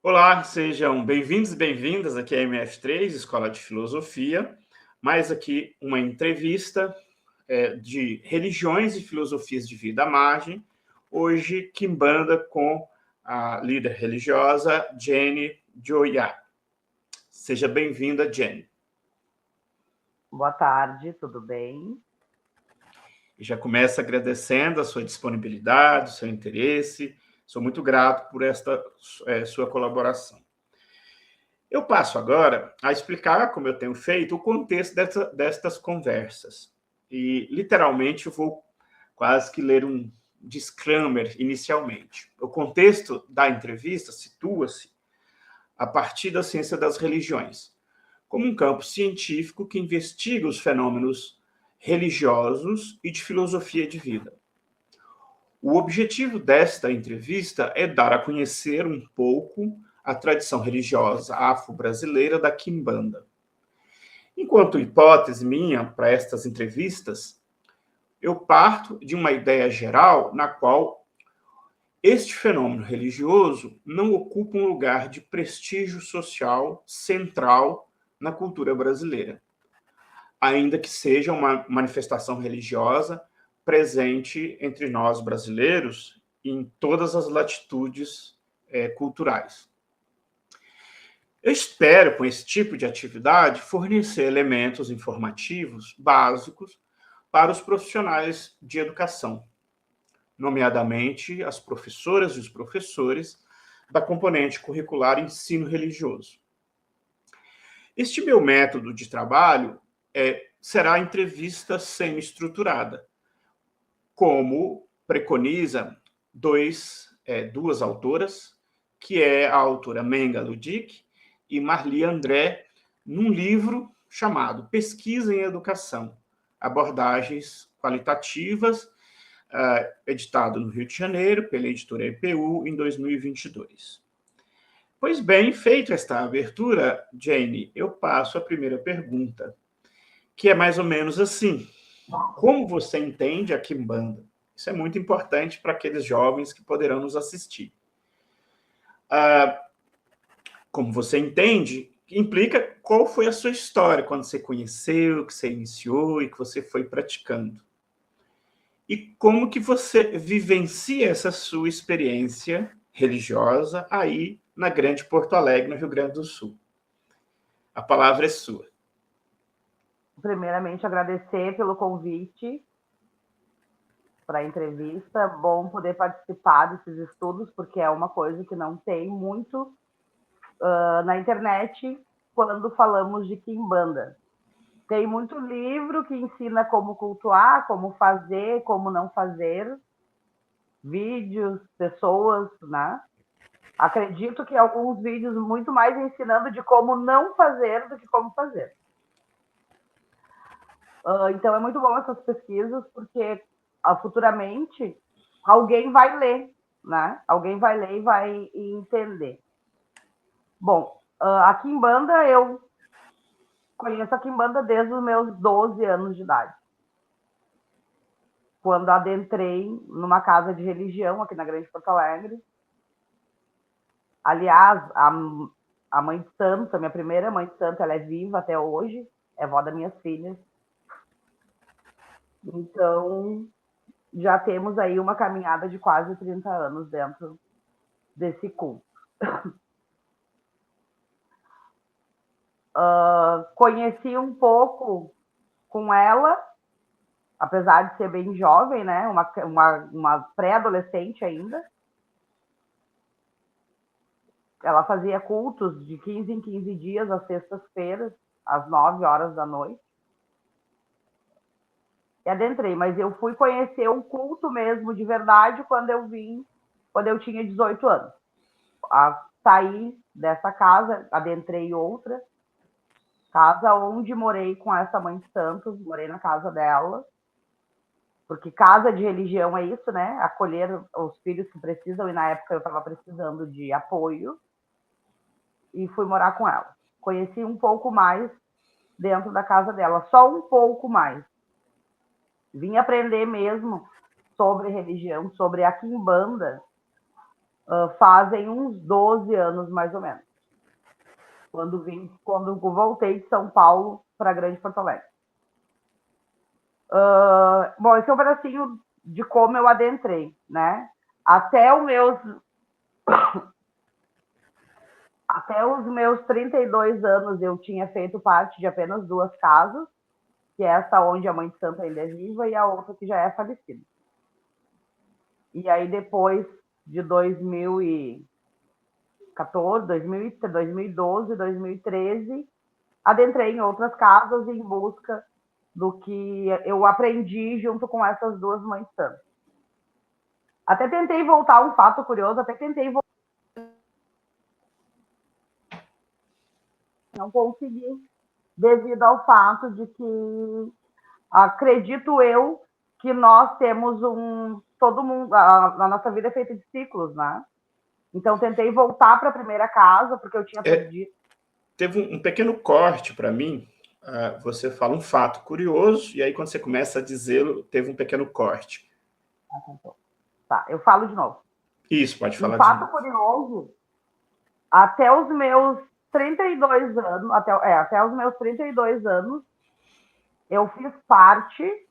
Olá, sejam bem-vindos e bem-vindas aqui à MF3, Escola de Filosofia. Mais aqui uma entrevista de religiões e filosofias de vida à margem. Hoje, Quimbanda com a líder religiosa Jenny Joya. Seja bem-vinda, Jenny. Boa tarde, tudo bem? E já começo agradecendo a sua disponibilidade, o seu interesse. Sou muito grato por esta sua colaboração. Eu passo agora a explicar, como eu tenho feito, o contexto destas conversas. E, literalmente, eu vou quase que ler um disclaimer inicialmente. O contexto da entrevista situa-se a partir da ciência das religiões, como um campo científico que investiga os fenômenos religiosos e de filosofia de vida. O objetivo desta entrevista é dar a conhecer um pouco a tradição religiosa afro-brasileira da Quimbanda. Enquanto hipótese minha para estas entrevistas, eu parto de uma ideia geral na qual este fenômeno religioso não ocupa um lugar de prestígio social central na cultura brasileira, ainda que seja uma manifestação religiosa presente entre nós brasileiros em todas as latitudes culturais. Eu espero, com esse tipo de atividade, fornecer elementos informativos básicos para os profissionais de educação, nomeadamente as professoras e os professores da componente curricular ensino religioso. Este meu método de trabalho será a entrevista semi-estruturada, como preconiza duas autoras, que é a autora Menga Ludic e Marli André, num livro chamado Pesquisa em Educação, Abordagens Qualitativas, editado no Rio de Janeiro pela editora EPU em 2022. Pois bem, feita esta abertura, Jane, eu passo à primeira pergunta, que é mais ou menos assim: como você entende a Quimbanda? Isso é muito importante para aqueles jovens que poderão nos assistir. Como você entende, implica qual foi a sua história, quando você conheceu, que você iniciou e que você foi praticando. E como que você vivencia essa sua experiência religiosa aí na Grande Porto Alegre, no Rio Grande do Sul. A palavra é sua. Primeiramente, agradecer pelo convite para a entrevista. Bom poder participar desses estudos, porque é uma coisa que não tem muito na internet quando falamos de Quimbanda. Tem muito livro que ensina como cultuar, como fazer, como não fazer, vídeos, pessoas, né? Acredito que alguns vídeos muito mais ensinando de como não fazer do que como fazer. Então é muito bom essas pesquisas, porque futuramente alguém vai ler, né? Alguém vai ler e vai entender. Bom, a Quimbanda, eu conheço a Quimbanda desde os meus 12 anos de idade. Quando adentrei numa casa de religião aqui na Grande Porto Alegre. Aliás, a mãe de santo, a minha primeira mãe de santo, ela é viva até hoje, é avó das minhas filhas. Então, já temos aí uma caminhada de quase 30 anos dentro desse culto. Conheci um pouco com ela, apesar de ser bem jovem, né? Uma pré-adolescente ainda. Ela fazia cultos de 15 em 15 dias, às sextas-feiras, às 9 horas da noite. E adentrei, mas eu fui conhecer o culto mesmo, de verdade, quando eu tinha 18 anos. Saí dessa casa, adentrei outra casa onde morei com essa mãe de santos, morei na casa dela, porque casa de religião é isso, né? Acolher os filhos que precisam, e na época eu estava precisando de apoio, e fui morar com ela. Conheci um pouco mais dentro da casa dela, só um pouco mais. Vim aprender mesmo sobre religião, sobre a Quimbanda, fazem uns 12 anos, mais ou menos. Quando voltei de São Paulo para Grande Porto Alegre. Bom, esse é um pedacinho de como eu adentrei, né? Até os meus 32 anos eu tinha feito parte de apenas 2 casas, que é essa onde a Mãe de Santo ainda é viva e a outra que já é falecida. E aí depois de 2014, 2012, 2013, adentrei em outras casas em busca do que eu aprendi junto com essas 2 mães santas. Até tentei voltar, um fato curioso, não consegui, devido ao fato de que acredito eu que nós temos todo mundo, a nossa vida é feita de ciclos, né? Então tentei voltar para a primeira casa porque eu tinha perdido. Teve um pequeno corte para mim. Você fala um fato curioso e aí quando você começa a dizê-lo, teve um pequeno corte. Tá, eu falo de novo. Isso, pode falar de novo. Um fato curioso, até os meus 32 anos, até os meus 32 anos, eu fiz parte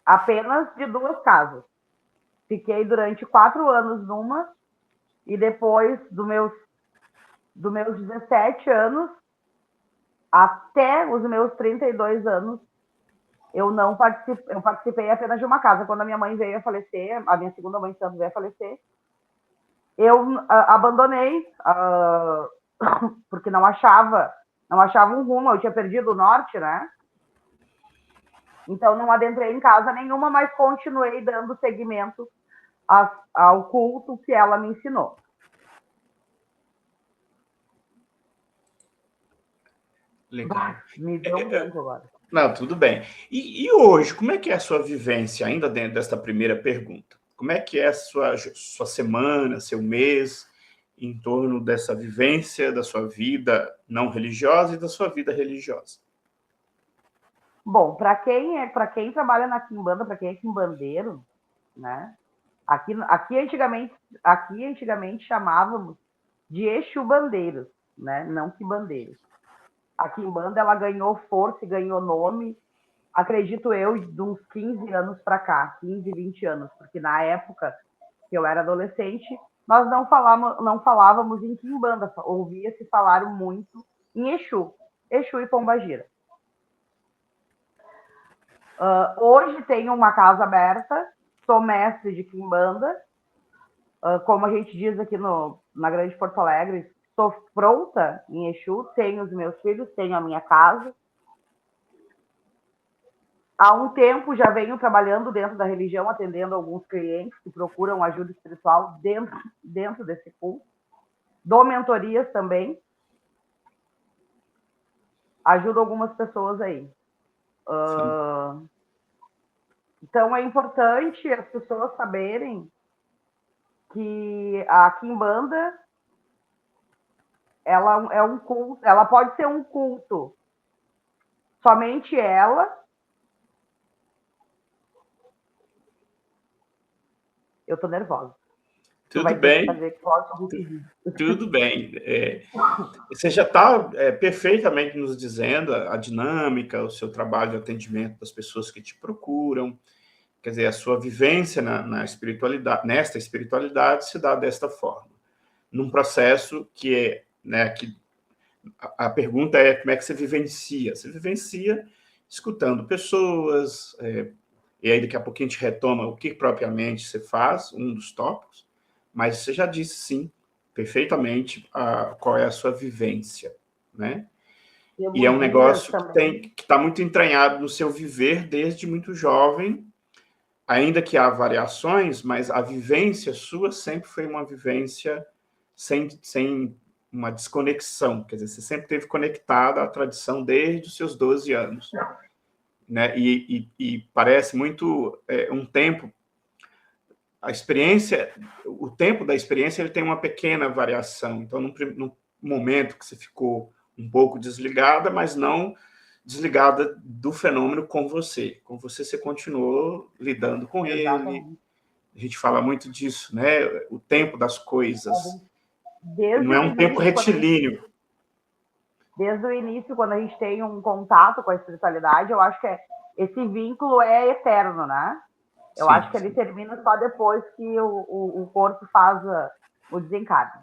apenas de 2 casas. Fiquei durante 4 anos numa e depois dos meus 17 anos até os meus 32 anos, eu participei apenas de uma casa. Quando a minha mãe veio a falecer, a minha segunda mãe santo veio a falecer, eu abandonei, porque não achava um rumo, eu tinha perdido o norte, né? Então não adentrei em casa nenhuma, mas continuei dando seguimento ao culto que ela me ensinou. Legal. Me deu um branco agora. Não, tudo bem. E hoje, como é que é a sua vivência, ainda dentro desta primeira pergunta? Como é que é a sua semana, seu mês, em torno dessa vivência da sua vida não religiosa e da sua vida religiosa? Bom, para quem trabalha na quimbanda, para quem é quimbandeiro, né? Aqui antigamente chamávamos de Exu-bandeiros, né? Não quimbandeiros. A quimbanda ela ganhou força e ganhou nome, acredito eu, de uns 15 anos para cá, 15, 20 anos, porque na época que eu era adolescente, nós não falávamos em quimbanda, ouvia-se falar muito em Exu e Pombagira. Hoje tenho uma casa aberta, sou mestre de quimbanda, como a gente diz aqui na Grande Porto Alegre, sou pronta em Exu, tenho os meus filhos, tenho a minha casa. Há um tempo já venho trabalhando dentro da religião, atendendo alguns clientes que procuram ajuda espiritual dentro desse culto. Dou mentorias também. Ajudo algumas pessoas aí. Então é importante as pessoas saberem que a quimbanda ela é um culto, ela pode ser um culto somente ela. Eu tô nervosa. Tudo bem. Tudo bem. Você já está perfeitamente nos dizendo a dinâmica, o seu trabalho de atendimento das pessoas que te procuram. Quer dizer, a sua vivência na espiritualidade, nesta espiritualidade se dá desta forma. Num processo que é, né, que a pergunta é como é que você vivencia? Você vivencia escutando pessoas, e aí daqui a pouquinho a gente retoma o que propriamente você faz, um dos tópicos, mas você já disse sim, perfeitamente, qual é a sua vivência, né? E é um negócio que está muito entranhado no seu viver desde muito jovem, ainda que há variações, mas a vivência sua sempre foi uma vivência sem uma desconexão, quer dizer, você sempre esteve conectada à tradição desde os seus 12 anos, né? E parece muito um tempo, a experiência, o tempo da experiência ele tem uma pequena variação, então no momento que você ficou um pouco desligada, mas não desligada do fenômeno com você você continuou lidando com ele, A gente fala muito disso, né? O tempo das coisas. Desde não é um tempo retilíneo. Desde o início, quando a gente tem um contato com a espiritualidade, eu acho que esse vínculo é eterno, né? Eu acho que ele termina só depois que o corpo faz o desencarne.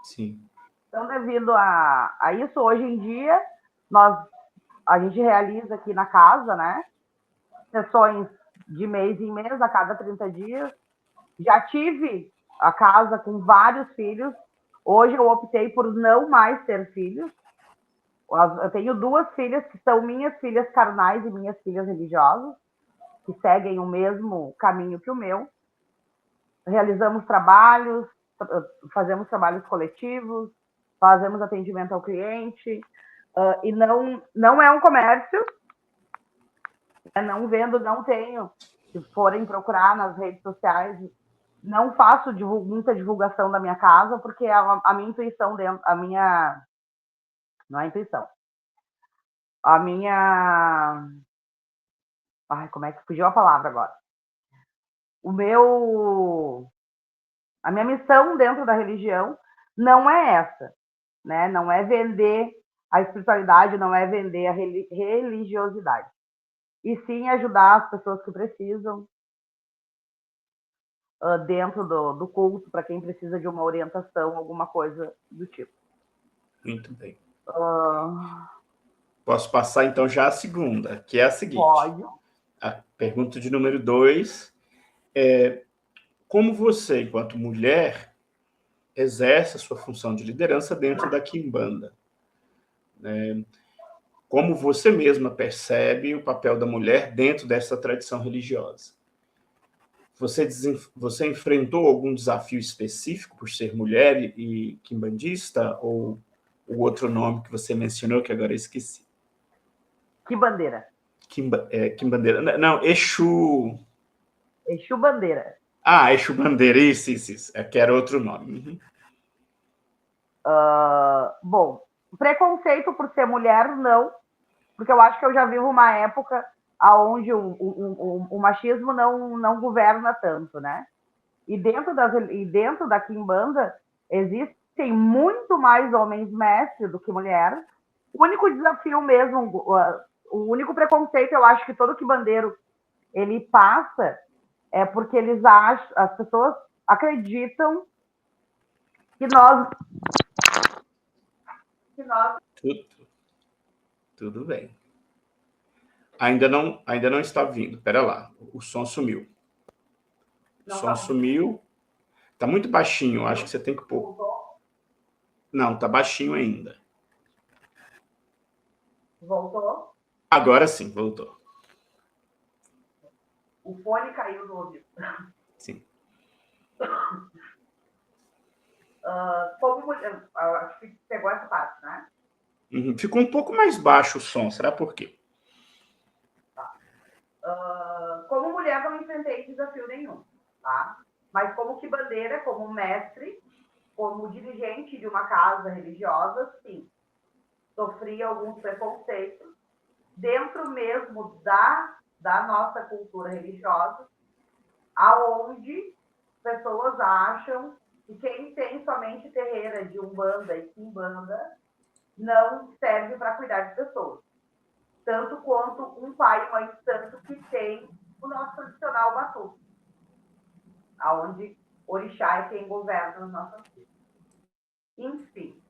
Sim. Então, devido a isso, hoje em dia, a gente realiza aqui na casa, né? Sessões de mês em mês, a cada 30 dias. Já tive a casa com vários filhos. Hoje eu optei por não mais ter filhos. Eu tenho 2 filhas que são minhas filhas carnais e minhas filhas religiosas, que seguem o mesmo caminho que o meu. Realizamos trabalhos, fazemos trabalhos coletivos, fazemos atendimento ao cliente, e não é um comércio, não vendo, não tenho. Se forem procurar nas redes sociais, não faço muita divulgação da minha casa, porque a minha intuição dentro, não é intuição, a minha, como é que fugiu a palavra agora? A minha missão dentro da religião não é essa, né? Não é vender a espiritualidade, não é vender a religiosidade, e sim ajudar as pessoas que precisam dentro do culto, para quem precisa de uma orientação, alguma coisa do tipo. Muito bem. Posso passar, então, já a segunda, que é a seguinte. Pode. A pergunta de número 2 é: como você, enquanto mulher, exerce a sua função de liderança dentro da Quimbanda? Como você mesma percebe o papel da mulher dentro dessa tradição religiosa? Você enfrentou algum desafio específico por ser mulher e quimbandista, ou o outro nome que você mencionou, que agora eu esqueci? Que bandeira? Quimbandeira. Não, Exu... Exu Bandeira. Exu Bandeira, isso. É que era outro nome. Bom, preconceito por ser mulher, não, porque eu acho que eu já vivo uma época onde o machismo não governa tanto, né? E dentro da Quimbanda existem muito mais homens mestres do que mulheres. O único desafio mesmo, o único preconceito, eu acho que todo quimbandeiro ele passa é porque eles acham, as pessoas acreditam que nós Tudo bem. Ainda não está vindo. Espera lá, o som sumiu. O som sumiu. Está muito baixinho, acho que você tem que pôr. Não, está baixinho ainda. Voltou? Agora sim, voltou. O fone caiu no ouvido. Sim. Acho que pegou essa parte, né? Ficou um pouco mais baixo o som, será por quê? Como mulher, não enfrentei desafio nenhum, tá? Mas como quibandeira, como mestre, como dirigente de uma casa religiosa, sim. Sofri alguns preconceitos dentro mesmo da nossa cultura religiosa, aonde pessoas acham que quem tem somente terreira de Umbanda e Quimbanda não serve para cuidar de pessoas. Tanto quanto um pai e mãe santo que tem o nosso tradicional batuque, aonde orixá é quem governa as nossas vidas. Enfim,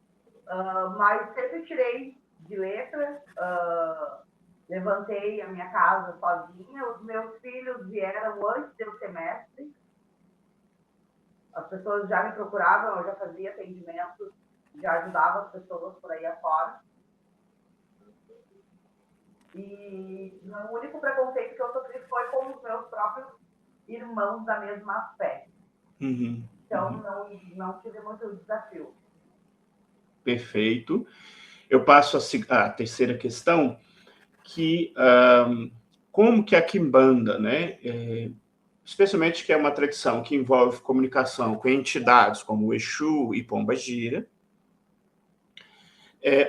mas sempre tirei de letra, levantei a minha casa sozinha, os meus filhos vieram antes de eu ser mestre, as pessoas já me procuravam, eu já fazia atendimento, já ajudava as pessoas por aí afora. E o único preconceito que eu sofri foi com os meus próprios irmãos da mesma fé. Então, não tive muito desafio. Perfeito. Eu passo a terceira questão, que como que a Quimbanda, né, especialmente que é uma tradição que envolve comunicação com entidades como o Exu e Pombagira,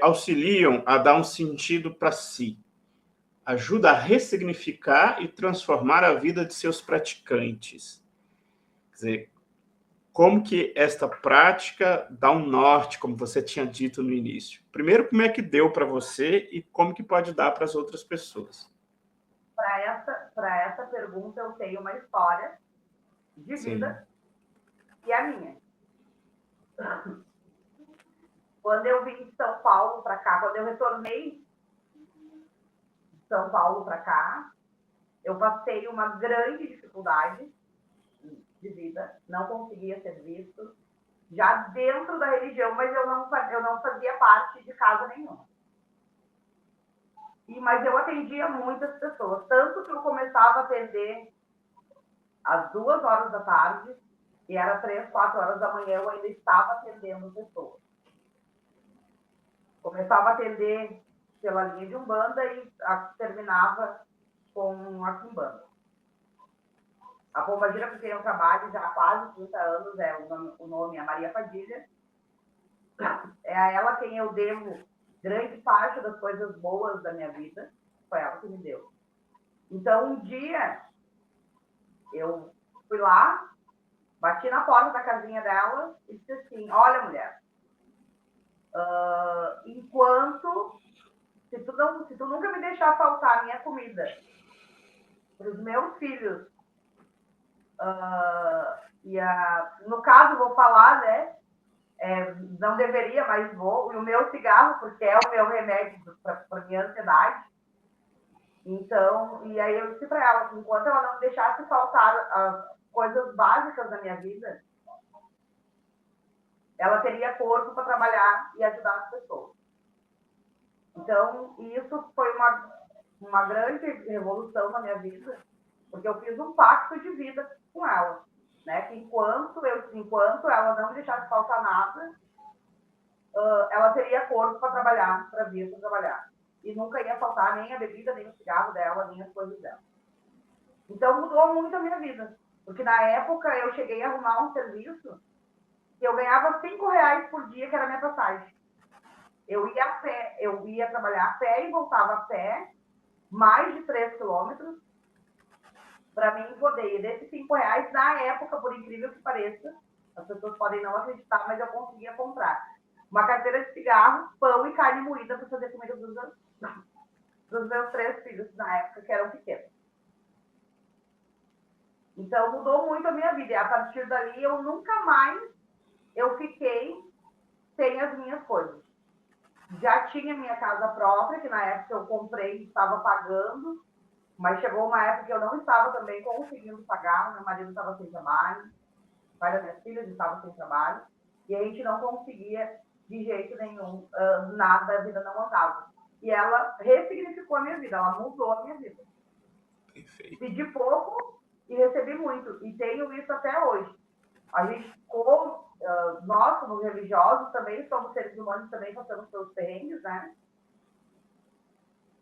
auxiliam a dar um sentido para si, ajuda a ressignificar e transformar a vida de seus praticantes. dizer, como que esta prática dá um norte, como você tinha dito no início? Primeiro, como é que deu para você e como que pode dar para as outras pessoas? Para essa pergunta, eu tenho uma história de vida e a minha. Quando eu vim de São Paulo para cá, quando eu retornei de São Paulo para cá, eu passei uma grande dificuldade de vida, não conseguia ser visto, já dentro da religião, mas eu não fazia parte de casa nenhuma. Mas eu atendia muitas pessoas, tanto que eu começava a atender às 2 horas da tarde, e era 3, 4 horas da manhã, eu ainda estava atendendo pessoas. Começava a atender pela linha de Umbanda e terminava com a Quimbanda. A Pombagira, com quem eu trabalho já há quase 30 anos, o nome é Maria Padilha. É a ela quem eu devo grande parte das coisas boas da minha vida. Foi ela que me deu. Então, um dia, eu fui lá, bati na porta da casinha dela e disse assim, olha, mulher, enquanto, se tu nunca me deixar faltar a minha comida para os meus filhos, no caso, vou falar, né, não deveria, mas vou, e o meu cigarro, porque é o meu remédio para minha ansiedade. Então, e aí eu disse para ela que enquanto ela não deixasse faltar as coisas básicas da minha vida, ela teria corpo para trabalhar e ajudar as pessoas. Então, isso foi uma grande revolução na minha vida, porque eu fiz um pacto de vida com ela, né? Que enquanto ela não me deixasse faltar nada, ela teria corpo para trabalhar, para vir para trabalhar. E nunca ia faltar nem a bebida, nem o cigarro dela, nem as coisas dela. Então, mudou muito a minha vida. Porque na época eu cheguei a arrumar um serviço que eu ganhava R$5 por dia, que era a minha passagem. Eu ia a pé, eu ia trabalhar a pé e voltava a pé, mais de 3 quilômetros, para mim poder. E desses R$5, na época, por incrível que pareça, as pessoas podem não acreditar, mas eu conseguia comprar uma carteira de cigarro, pão e carne moída para fazer comida dos meus 3 filhos na época, que eram pequenos. Então, mudou muito a minha vida. E a partir dali, eu nunca mais fiquei sem as minhas coisas. Já tinha minha casa própria, que na época eu comprei e estava pagando, mas chegou uma época que eu não estava também conseguindo pagar, meu marido estava sem trabalho, o pai das minhas filhas estava sem trabalho, e a gente não conseguia de jeito nenhum, nada, a vida não andava. E ela ressignificou a minha vida, ela mudou a minha vida. Perfeito. Pedi pouco e recebi muito, e tenho isso até hoje. A gente, nós, como religiosos, também somos seres humanos, também passamos pelos perrengues, né?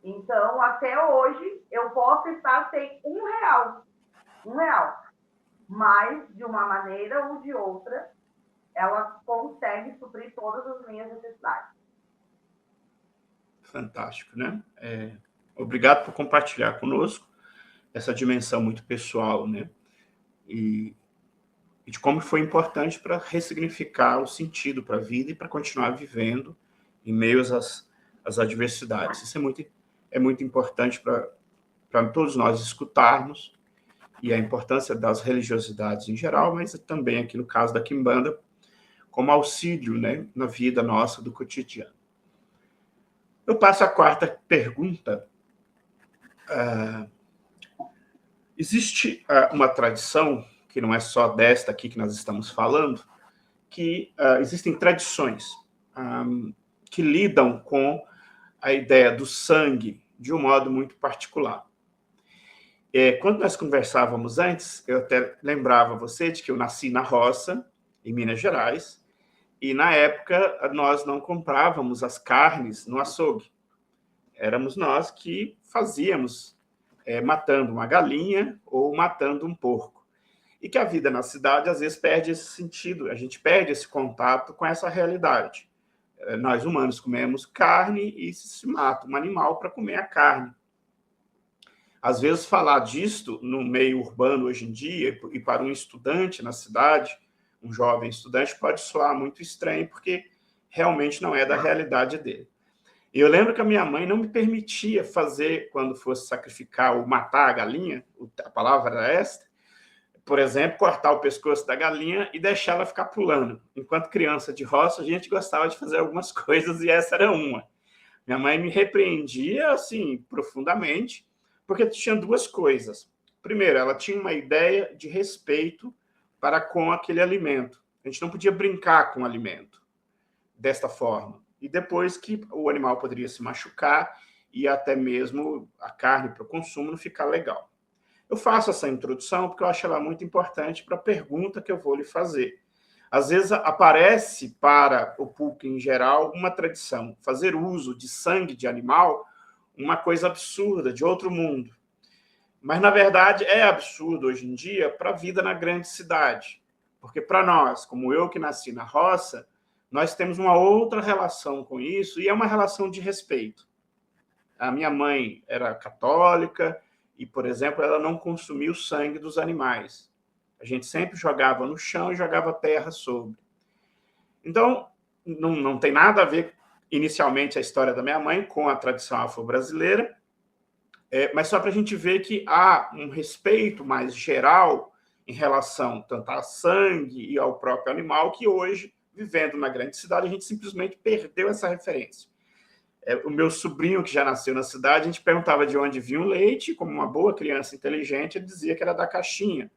Então, até hoje, eu posso estar sem R$1, mas, de uma maneira ou de outra, ela consegue suprir todas as minhas necessidades. Fantástico, né? Obrigado por compartilhar conosco essa dimensão muito pessoal, né? E de como foi importante para ressignificar o sentido para a vida e para continuar vivendo em meio às adversidades. Isso é muito importante para todos nós escutarmos, e a importância das religiosidades em geral, mas também aqui no caso da Quimbanda, como auxílio, né, na vida nossa do cotidiano. Eu passo a quarta pergunta. Existe uma tradição, que não é só desta aqui que nós estamos falando, que existem tradições que lidam com a ideia do sangue de um modo muito particular. Quando nós conversávamos antes, eu até lembrava você de que eu nasci na roça, em Minas Gerais, e na época nós não comprávamos as carnes no açougue. Éramos nós que fazíamos, matando uma galinha ou matando um porco. E que a vida na cidade, às vezes, perde esse sentido, a gente perde esse contato com essa realidade. Nós, humanos, comemos carne e se mata um animal para comer a carne. Às vezes, falar disto no meio urbano hoje em dia, e para um estudante na cidade, um jovem estudante, pode soar muito estranho, porque realmente não é da realidade dele. E eu lembro que a minha mãe não me permitia fazer, quando fosse sacrificar ou matar a galinha, a palavra era esta, por exemplo, cortar o pescoço da galinha e deixar ela ficar pulando. Enquanto criança de roça, a gente gostava de fazer algumas coisas e essa era uma. Minha mãe me repreendia, assim, profundamente, porque tinha duas coisas. Primeiro, ela tinha uma ideia de respeito para com aquele alimento. A gente não podia brincar com o alimento desta forma. E depois que o animal poderia se machucar e até mesmo a carne para o consumo não ficar legal. Eu faço essa introdução porque eu acho ela muito importante para a pergunta que eu vou lhe fazer. Às vezes aparece para o público em geral uma tradição, fazer uso de sangue de animal, uma coisa absurda, de outro mundo. Mas, na verdade, é absurdo hoje em dia para a vida na grande cidade. Porque para nós, como eu que nasci na roça, nós temos uma outra relação com isso e é uma relação de respeito. A minha mãe era católica e, por exemplo, ela não consumia o sangue dos animais. A gente sempre jogava no chão e jogava terra sobre. Então, não tem nada a ver, inicialmente, a história da minha mãe com a tradição afro-brasileira, mas só para a gente ver que há um respeito mais geral em relação tanto a sangue e ao próprio animal, que hoje, vivendo na grande cidade, a gente simplesmente perdeu essa referência. O meu sobrinho, que já nasceu na cidade, a gente perguntava de onde vinha o leite, como uma boa criança inteligente, ele dizia que era da caixinha.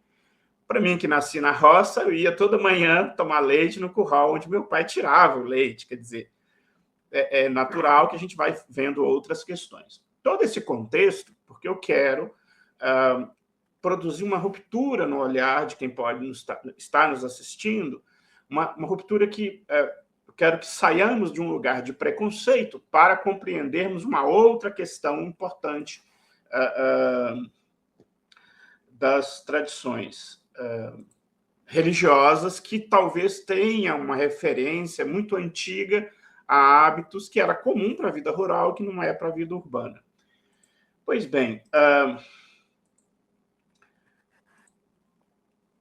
Para mim, que nasci na roça, eu ia toda manhã tomar leite no curral onde meu pai tirava o leite. Quer dizer, é natural que a gente vai vendo outras questões. Todo esse contexto, porque eu quero produzir uma ruptura no olhar de quem pode estar nos assistindo, uma ruptura que eu quero que saiamos de um lugar de preconceito para compreendermos uma outra questão importante das tradições religiosas, que talvez tenha uma referência muito antiga a hábitos que era comum para a vida rural, que não é para a vida urbana. Pois bem,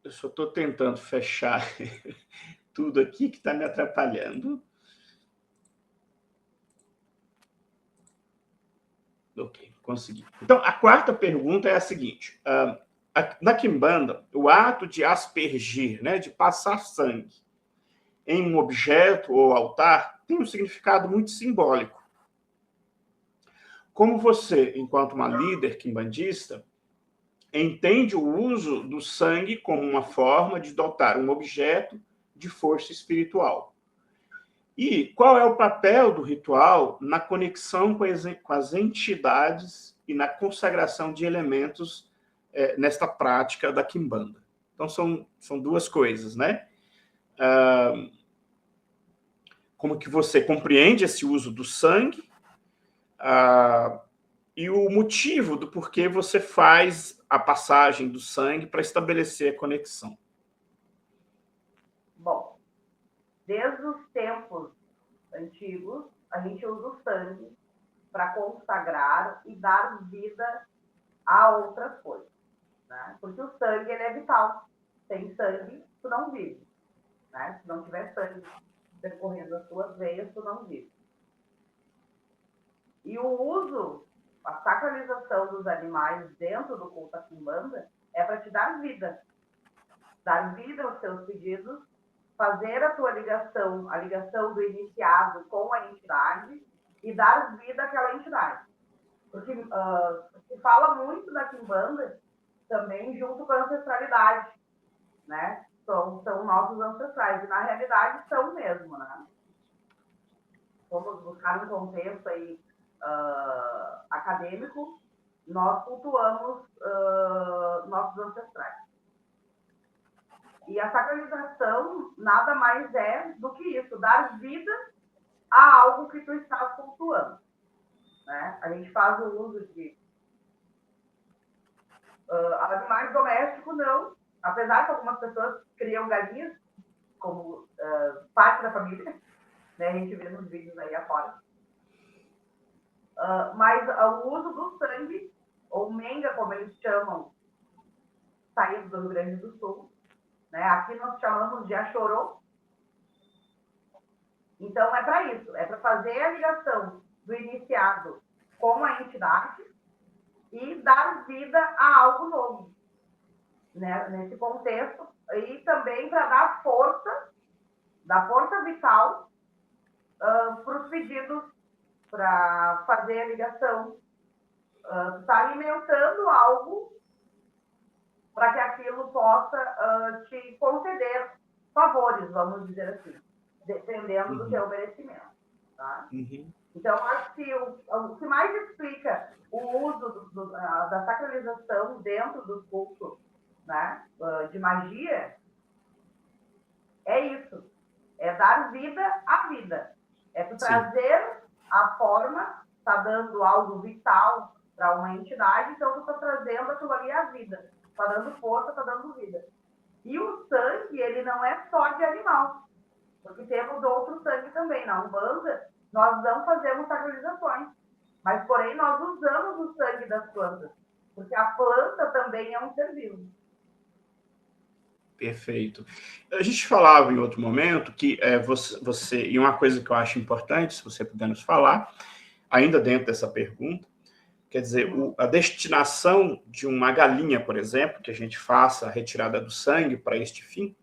eu só estou tentando fechar tudo aqui que está me atrapalhando. Ok, consegui. Então, a quarta pergunta é a seguinte. Na quimbanda, o ato de aspergir, né, de passar sangue em um objeto ou altar, tem um significado muito simbólico. Como você, enquanto uma líder quimbandista, entende o uso do sangue como uma forma de dotar um objeto de força espiritual? E qual é o papel do ritual na conexão com as entidades e na consagração de elementos nesta prática da quimbanda? Então, são duas coisas, né? Como que você compreende esse uso do sangue e o motivo do porquê você faz a passagem do sangue para estabelecer a conexão. Bom, desde os tempos antigos, a gente usa o sangue para consagrar e dar vida a outras coisas, né? Porque o sangue ele é vital. Sem sangue, tu não vive, né? Se não tiver sangue percorrendo as tuas veias, tu não vive. E o uso, a sacralização dos animais dentro do culto à quimbanda é para te dar vida aos teus pedidos, fazer a tua ligação, a ligação do iniciado com a entidade e dar vida àquela entidade. Porque se fala muito da quimbanda também junto com a ancestralidade, né? São nossos ancestrais, e na realidade são mesmo, né? Vamos buscar um contexto aí acadêmico, nós cultuamos nossos ancestrais. E a sacralização nada mais é do que isso, dar vida a algo que tu estás cultuando, né? A gente faz o uso de animais domésticos, não. Apesar que algumas pessoas criam galinhas como parte da família, né? A gente vê nos vídeos aí afora. Mas o uso do sangue, ou Menga, como eles chamam, saídos do Rio Grande do Sul, né? Aqui nós chamamos de Achorô. Então, é para isso, é para fazer a ligação do iniciado com a entidade e dar vida a algo novo, né? Nesse contexto, e também para dar força vital para os pedidos, para fazer a ligação, está alimentando algo para que aquilo possa te conceder favores, vamos dizer assim, dependendo do teu merecimento. Tá? Então, acho que o que mais explica o uso da sacralização dentro do culto, né, de magia é isso. É dar vida à vida. É tu trazer a forma, está dando algo vital para uma entidade, então tu está trazendo aquilo ali à vida. Está dando força, está dando vida. E o sangue, ele não é só de animal. Porque temos outro sangue também. Na Umbanda, nós não fazemos sacralizações. Mas, porém, nós usamos o sangue das plantas. Porque a planta também é um ser vivo. Perfeito. A gente falava em outro momento que você, e uma coisa que eu acho importante, se você puder nos falar, ainda dentro dessa pergunta, quer dizer, a destinação de uma galinha, por exemplo, que a gente faça a retirada do sangue para este fim,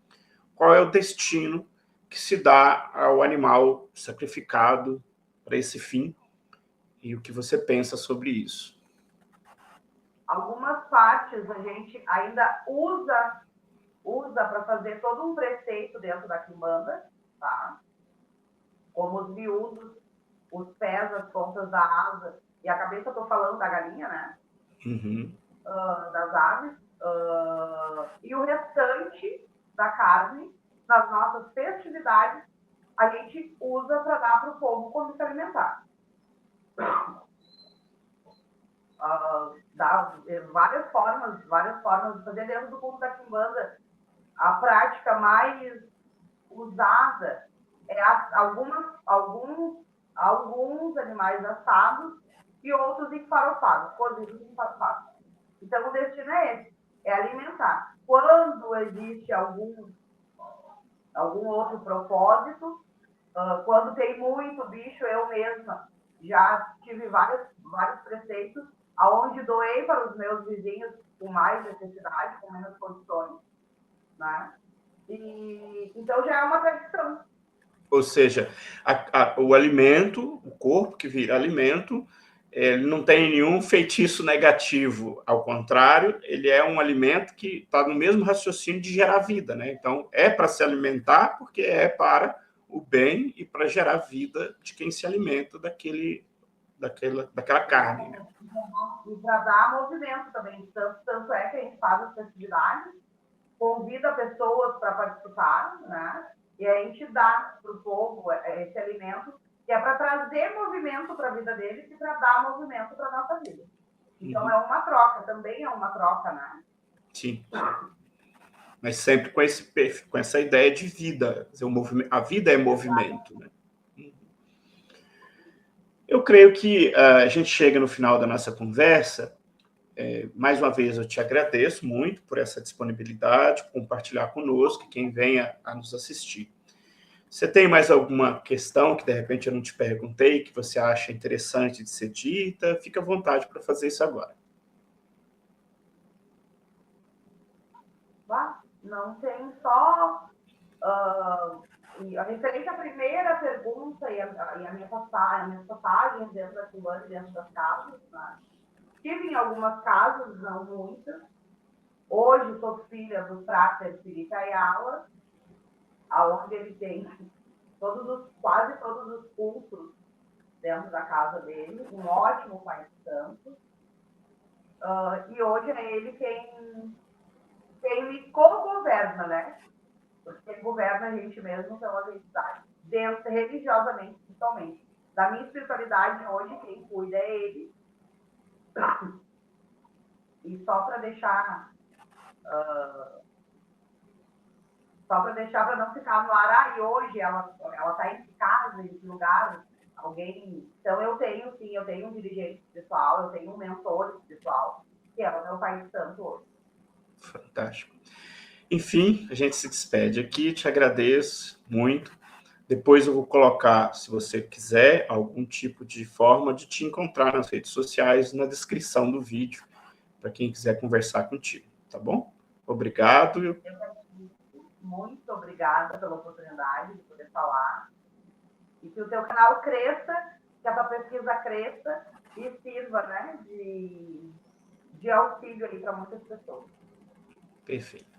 qual é o destino que se dá ao animal sacrificado para esse fim e o que você pensa sobre isso? Algumas partes a gente ainda usa para fazer todo um preceito dentro da quimbanda, tá? Como os miúdos, os pés, as pontas da asa e a cabeça, eu tô falando da galinha, né? Das aves. E o restante da carne, nas nossas festividades, a gente usa para dar para o povo como se alimentar. Dá várias formas de fazer dentro do culto da quimbanda. A prática mais usada é alguns animais assados e outros enfarofados, cozidos e enfarofados. Então, o destino é esse, é alimentar. Quando existe algum outro propósito, quando tem muito bicho, eu mesma já tive vários preceitos, aonde doei para os meus vizinhos com mais necessidade, com menos condições, né? Então já é uma tradição. Ou seja, o alimento, o corpo que vira alimento, ele não tem nenhum feitiço negativo, ao contrário, ele é um alimento que está no mesmo raciocínio de gerar vida, né? Então, é para se alimentar porque é para o bem e para gerar vida de quem se alimenta daquela carne. Né? E para dar movimento também. Tanto é que a gente faz as festividades, convida pessoas para participar, né? E a gente dá para o povo esse alimento, que é para trazer movimento para a vida deles e para dar movimento para a nossa vida. Então, é uma troca, também é uma troca, né? Sim. Mas sempre com essa ideia de vida. A vida é movimento, né? Eu creio que a gente chega no final da nossa conversa. Mais uma vez, eu te agradeço muito por essa disponibilidade, compartilhar conosco, quem venha a nos assistir. Você tem mais alguma questão que, de repente, eu não te perguntei, que você acha interessante de ser dita? Fica à vontade para fazer isso agora. Não tem só... referente à primeira pergunta e a minhas passagens dentro da Quimbanda, dentro das casas, né? Tive em algumas casas, não muitas. Hoje sou filha do Frater Pirita Ayala, aonde ele tem quase todos os cultos dentro da casa dele, um ótimo pai de santo. E hoje é ele quem me co-governa, né? Porque quem governa a gente mesmo são as entidades, dentro, religiosamente, principalmente. Da minha espiritualidade, hoje, quem cuida é ele. E só para deixar para não ficar no ar, e hoje ela está em casa, em que lugar, Alguém. Então, eu tenho, sim, eu tenho um dirigente espiritual, eu tenho um mentor espiritual, que é o meu pai de santo hoje. Fantástico. Enfim, a gente se despede aqui, te agradeço muito. Depois eu vou colocar, se você quiser, algum tipo de forma de te encontrar nas redes sociais, na descrição do vídeo, para quem quiser conversar contigo, tá bom? Obrigado. Muito obrigada pela oportunidade de poder falar. E que o teu canal cresça, que a tua pesquisa cresça e sirva, né, de auxílio aí para muitas pessoas. Perfeito.